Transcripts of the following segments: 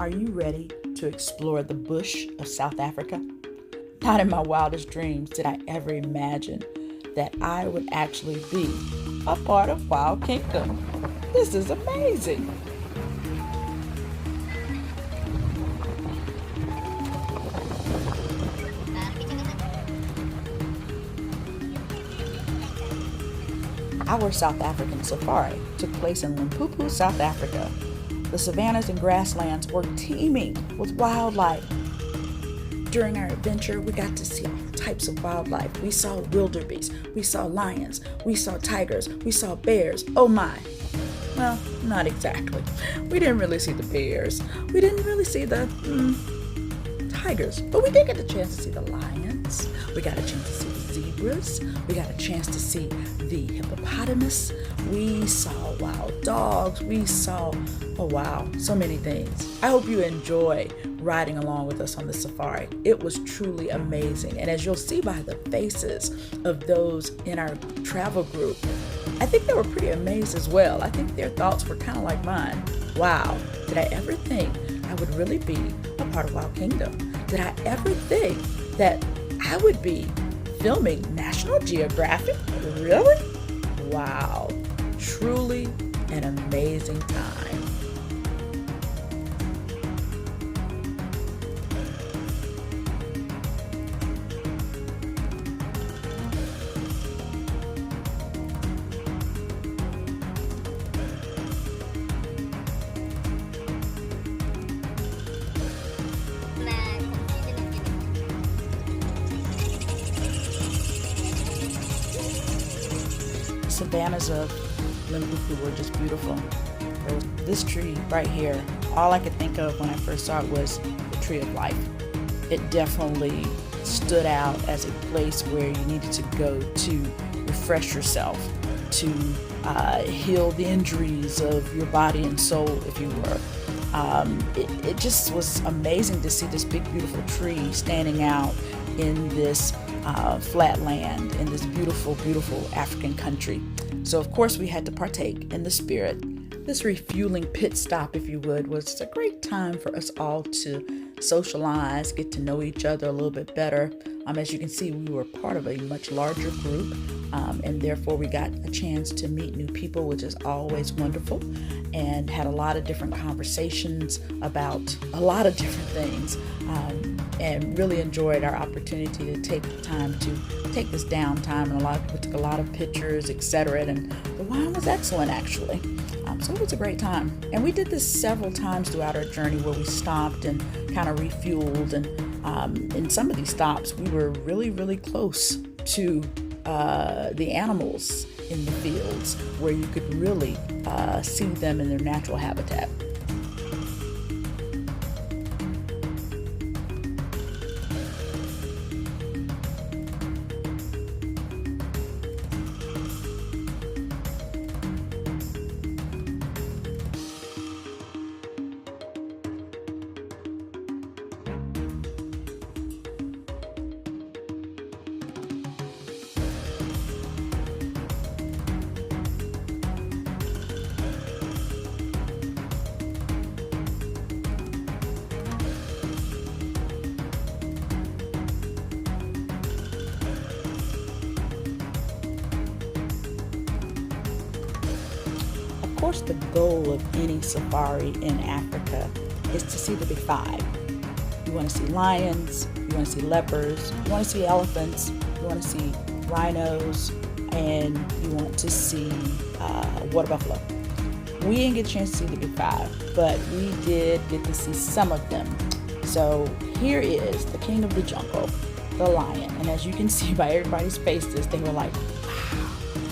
Are you ready to explore the bush of South Africa? Not in my wildest dreams did I ever imagine that I would actually be a part of Wild Kingdom. This is amazing. Our South African safari took place in Limpopo, South Africa. The savannas and grasslands were teeming with wildlife. During our adventure, we got to see all types of wildlife. We saw wildebeest, we saw lions, we saw tigers, we saw bears. Oh my. Well, not exactly. We didn't really see the bears. We didn't really see the tigers, but we did get a chance to see the lions. We got a chance to see the zebras. We got a chance to see the hippopotamus. We saw wild dogs. We saw, oh wow, so many things. I hope you enjoy riding along with us on the safari. It was truly amazing. And as you'll see by the faces of those in our travel group, I think they were pretty amazed as well. I think their thoughts were kind of like mine. Wow, did I ever think I would really be a part of Wild Kingdom? Did I ever think that I would be filming National Geographic? Really? Wow, truly an amazing time. Savannas of Limpopo were just beautiful. There was this tree right here. All I could think of when I first saw it was the tree of life. It definitely stood out as a place where you needed to go to refresh yourself, to heal the injuries of your body and soul, if you were. It just was amazing to see this big, beautiful tree standing out in this flat land, in this beautiful, beautiful African country. So of course we had to partake in the spirit. This refueling pit stop, if you would, was a great time for us all to socialize, get to know each other a little bit better. As you can see, we were part of a much larger group, and therefore we got a chance to meet new people, which is always wonderful, and had a lot of different conversations about a lot of different things, and really enjoyed our opportunity to take time to take this downtime, and a lot of people took a lot of pictures, etc. And the wine was excellent, actually. So it was a great time. And we did this several times throughout our journey where we stopped and kind of refueled. And in some of these stops, we were really, really close to the animals in the fields where you could really see them in their natural habitat. Of course, the goal of any safari in Africa is to see the big five. You want to see lions, you want to see leopards, you want to see elephants, you want to see rhinos, and you want to see water buffalo. We didn't get a chance to see the big five, but we did get to see some of them. So here is the king of the jungle, the lion. And as you can see by everybody's faces, they were like, wow,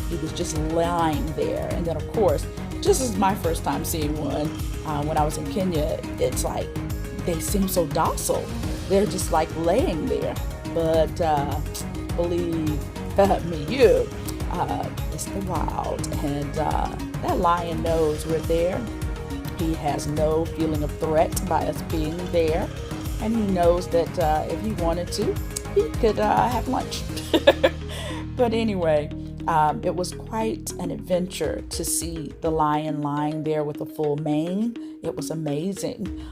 he was just lying there. And then of course, just as my first time seeing one, when I was in Kenya, it's like they seem so docile. They're just like laying there. But believe me, it's the wild. And that lion knows we're there. He has no feeling of threat by us being there. And he knows that if he wanted to, he could have lunch. But anyway, it was quite an adventure to see the lion lying there with a full mane. It was amazing.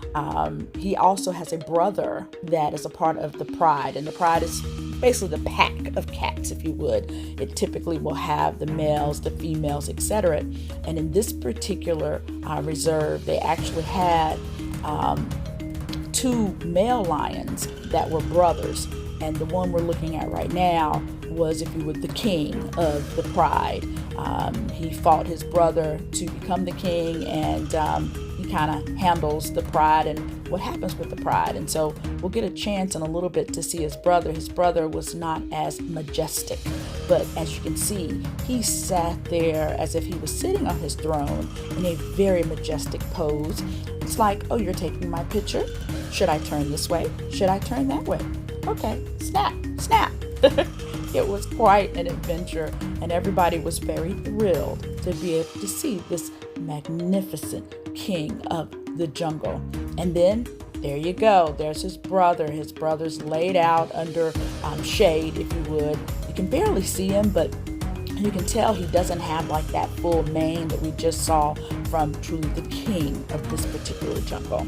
He also has a brother that is a part of the pride, and the pride is basically the pack of cats, if you would. It typically will have the males, the females, etc. And in this particular reserve, they actually had two male lions that were brothers. And the one we're looking at right now was, if you would, the king of the pride. He fought his brother to become the king, and he kind of handles the pride and what happens with the pride. And so we'll get a chance in a little bit to see his brother. His brother was not as majestic, but as you can see, he sat there as if he was sitting on his throne in a very majestic pose. It's like, oh, you're taking my picture? Should I turn this way? Should I turn that way? Okay, snap, snap. It was quite an adventure, and everybody was very thrilled to be able to see this magnificent king of the jungle. And then there you go. There's his brother. His brother's laid out under shade, if you would. You can barely see him, but you can tell he doesn't have like that full mane that we just saw from truly the king of this particular jungle.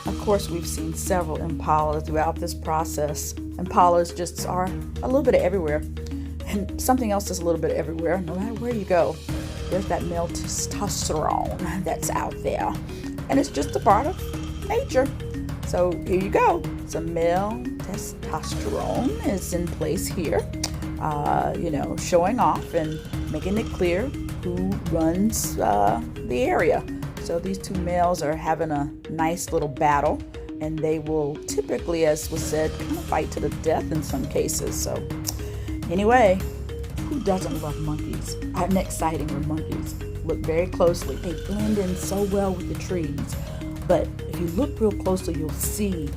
Of course, we've seen several impalas throughout this process. Impalas just are a little bit of everywhere. And something else is a little bit everywhere. No matter where you go, there's that male testosterone that's out there. And it's just a part of nature. So here you go. Some male testosterone is in place here, showing off and making it clear who runs the area. So these two males are having a nice little battle, and they will typically, as was said, kind of fight to the death in some cases. So anyway, who doesn't love monkeys? Our next sighting are monkeys. Look very closely. They blend in so well with the trees. But if you look real closely, you'll see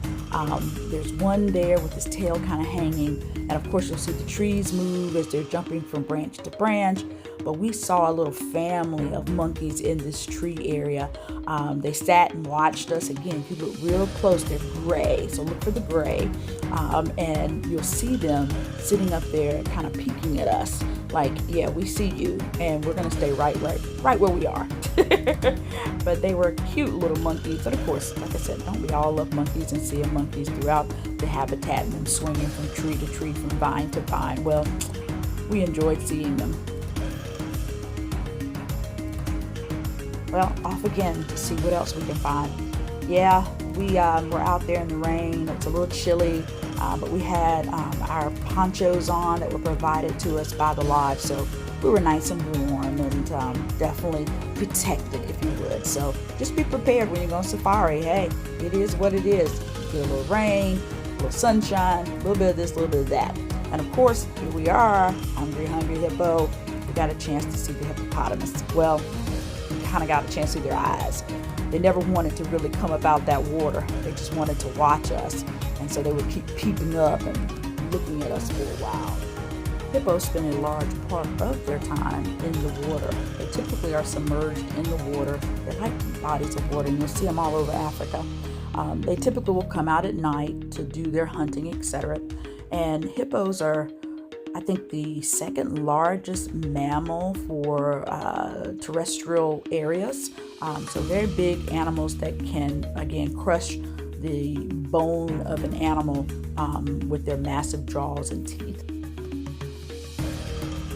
there's one there with his tail kind of hanging. And of course, you'll see the trees move as they're jumping from branch to branch. But we saw a little family of monkeys in this tree area. They sat and watched us. Again, if you look real close, they're gray. So look for the gray. And you'll see them sitting up there kind of peeking at us. Like, yeah, we see you, and we're going to stay right where we are. But they were cute little monkeys. But of course, like I said, don't we all love monkeys and seeing monkeys throughout the habitat and them swinging from tree to tree, from vine to vine? Well, we enjoyed seeing them. Well, off again to see what else we can find. Yeah, we were out there in the rain. It was a little chilly, but we had our ponchos on that were provided to us by the lodge. So we were nice and warm and definitely protected, if you would. So just be prepared when you go on safari. Hey, it is what it is. You get a little rain, a little sunshine, a little bit of this, a little bit of that. And of course, here we are, hungry hippo. We got a chance to see the hippopotamus. Well, kind of got a chance to see their eyes. They never wanted to really come up out that water. They just wanted to watch us. And so they would keep peeping up and looking at us for a while. Hippos spend a large part of their time in the water. They typically are submerged in the water. They like bodies of water, and you'll see them all over Africa. They typically will come out at night to do their hunting, etc. And hippos are I think the second largest mammal for terrestrial areas. So very big animals that can, again, crush the bone of an animal with their massive jaws and teeth.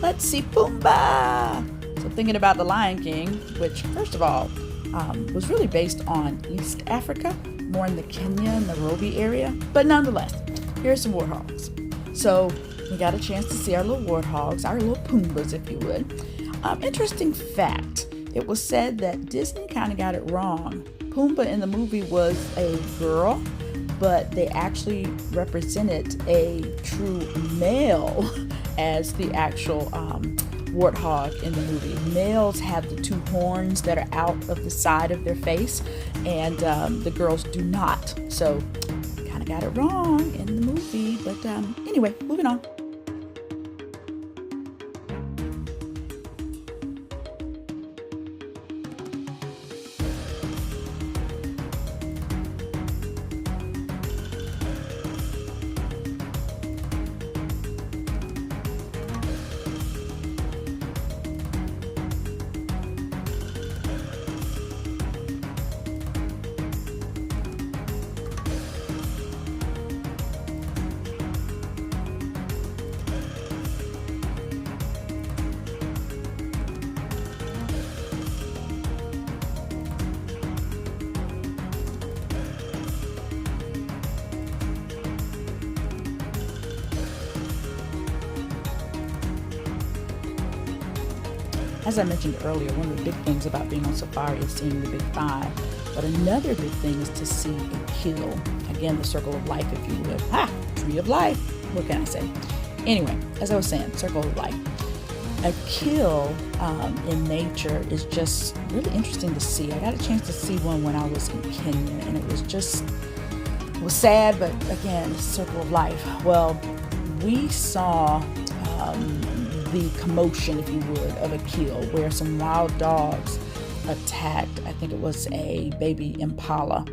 Let's see Pumbaa! So thinking about the Lion King, which first of all was really based on East Africa, more in the Kenya, Nairobi area. But nonetheless, here's some warthogs. So we got a chance to see our little warthogs, our little Pumbas, if you would. Interesting fact, it was said that Disney kind of got it wrong. Pumbaa in the movie was a girl, but they actually represented a true male as the actual warthog in the movie. Males have the two horns that are out of the side of their face, and the girls do not. So kind of got it wrong in the movie, but anyway, moving on. As I mentioned earlier, one of the big things about being on safari is seeing the big five. But another big thing is to see a kill. Again, the circle of life, if you would. Ha! Tree of life. What can I say? Anyway, as I was saying, circle of life. A kill in nature is just really interesting to see. I got a chance to see one when I was in Kenya, and it was sad, but again, it's a circle of life. Well, we saw the commotion, if you would, of a kill where some wild dogs attacked, I think it was a baby impala.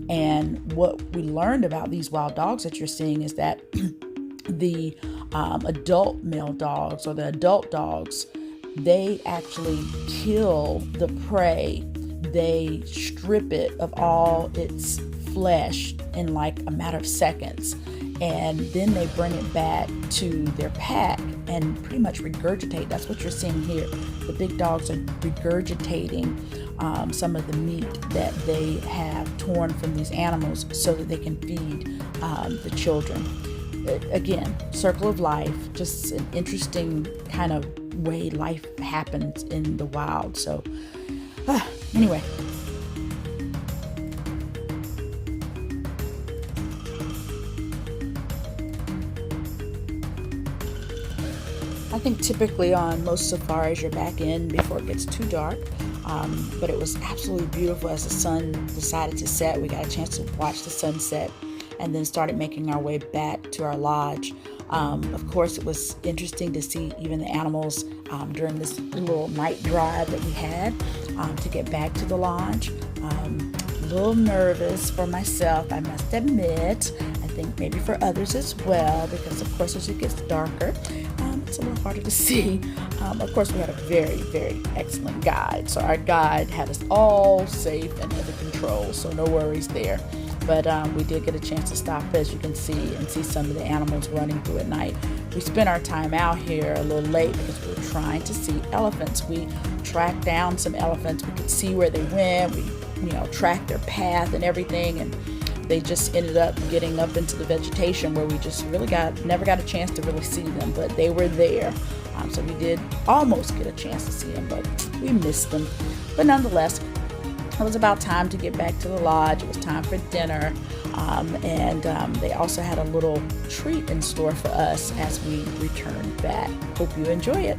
And what we learned about these wild dogs that you're seeing is that the adult male dogs, or the adult dogs, they actually kill the prey. They strip it of all its flesh in like a matter of seconds, and then they bring it back to their pack and pretty much regurgitate. That's what you're seeing here. The big dogs are regurgitating some of the meat that they have torn from these animals so that they can feed the children. Again, circle of life, just an interesting kind of way life happens in the wild. So anyway. I think typically on most safaris you're back in before it gets too dark, but it was absolutely beautiful as the sun decided to set. We got a chance to watch the sunset and then started making our way back to our lodge. Of course, it was interesting to see even the animals during this little night drive that we had to get back to the lodge. A little nervous for myself, I must admit. I think maybe for others as well, because of course as it gets darker, it's a little harder to see. Of course, we had a very, very excellent guide. So our guide had us all safe and under control, so no worries there. But we did get a chance to stop, as you can see, and see some of the animals running through at night. We spent our time out here a little late because we were trying to see elephants. We tracked down some elephants. We could see where they went. We, tracked their path and everything, and they just ended up getting up into the vegetation where we just really never got a chance to really see them, but they were there. So we did almost get a chance to see them, but we missed them. But nonetheless, it was about time to get back to the lodge. It was time for dinner, and they also had a little treat in store for us as we returned back. Hope you enjoy it.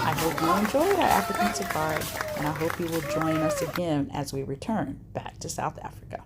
I hope you enjoyed our African safari, and I hope you will join us again as we return back to South Africa.